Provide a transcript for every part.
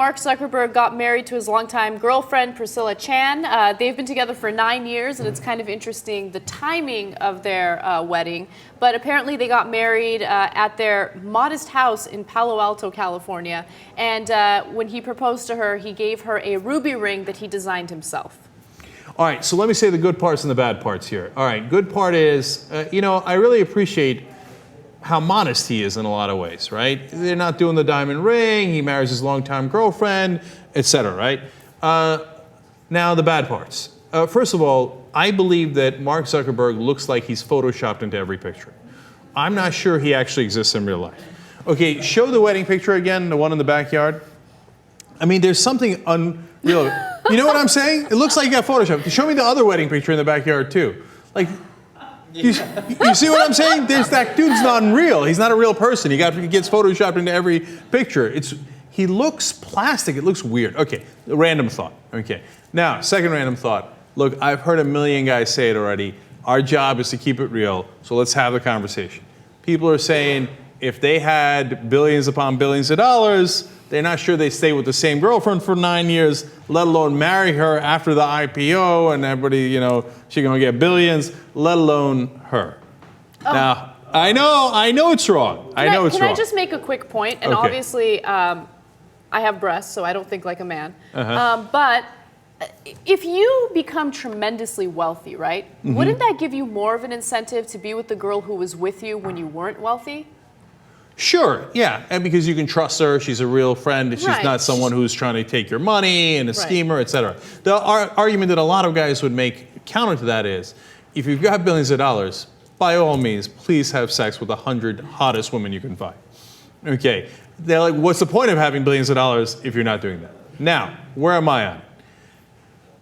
Mark Zuckerberg got married to his longtime girlfriend, Priscilla Chan. They've been together for 9 years, and it's kind of interesting the timing of their wedding. But apparently they got married at their modest house in Palo Alto, California. And when he proposed to her, he gave her a ruby ring that he designed himself. All right, so let me say the good parts and the bad parts here. All right, good part is, I really appreciate how modest he is in a lot of ways, right? They're not doing the diamond ring, he marries his longtime girlfriend, etc., right? Now, the bad parts. First of all, I believe that Mark Zuckerberg looks like he's photoshopped into every picture. I'm not sure he actually exists in real life. Okay, show the wedding picture again, the one in the backyard. I mean, there's something unreal. You know what I'm saying? It looks like you got photoshopped. Show me the other wedding picture in the backyard, too. Like, you see what I'm saying? That dude's not unreal. He's not a real person. He gets photoshopped into every picture. He looks plastic. It looks weird. Okay, a random thought. Okay, now, second random thought. Look, I've heard a million guys say it already. Our job is to keep it real, so let's have the conversation. People are saying if they had billions upon billions of dollars, they're not sure they stay with the same girlfriend for 9 years, let alone marry her after the IPO and everybody, she's gonna get billions, let alone her. Oh. Now, I know it's wrong. I know it's wrong. Can I just make a quick point? And okay. Obviously, I have breasts, so I don't think like a man. But if you become tremendously wealthy, right? Mm-hmm. Wouldn't that give you more of an incentive to be with the girl who was with you when you weren't wealthy? Sure, yeah, and because you can trust her, she's a real friend, she's not someone who's trying to take your money and a schemer, etc. The argument that a lot of guys would make counter to that is, if you've got billions of dollars, by all means, please have sex with 100 hottest women you can find. Okay, they're like, what's the point of having billions of dollars if you're not doing that? Now, where am I on?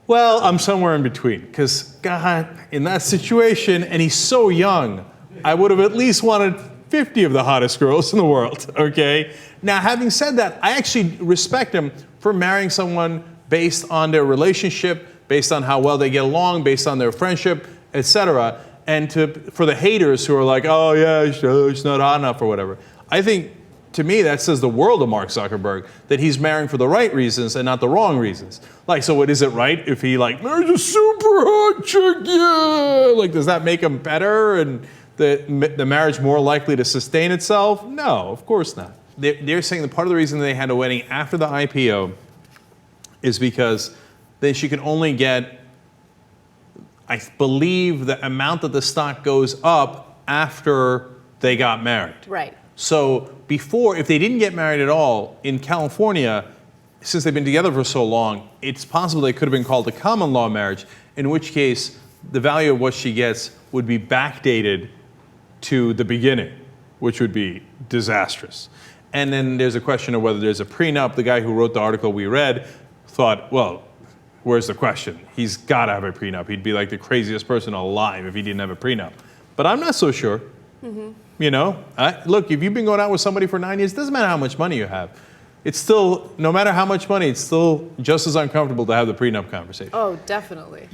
Well, I'm somewhere in between, because God, in that situation, and he's so young, I would have at least wanted 50 of the hottest girls in the world, okay? Now, having said that, I actually respect him for marrying someone based on their relationship, based on how well they get along, based on their friendship, etc. And for the haters who are like, oh yeah, she's not hot enough or whatever. I think, to me, that says the world of Mark Zuckerberg, that he's marrying for the right reasons and not the wrong reasons. Like, so what is it right if he there's a super hot chick, yeah? Like, does that make him better and the marriage more likely to sustain itself? No, of course not. They're saying that part of the reason they had a wedding after the IPO is because she could only get, I believe, the amount that the stock goes up after they got married. Right. So before, if they didn't get married at all, in California, since they've been together for so long, it's possible they could have been called a common law marriage, in which case the value of what she gets would be backdated to the beginning, which would be disastrous. And then there's a question of whether there's a prenup. The guy who wrote the article we read thought, well, where's the question? He's got to have a prenup. He'd be like the craziest person alive if he didn't have a prenup. But I'm not so sure. Mm-hmm. Look, if you've been going out with somebody for 9 years, it doesn't matter how much money you have. It's still, no matter how much money, it's still just as uncomfortable to have the prenup conversation. Oh, definitely.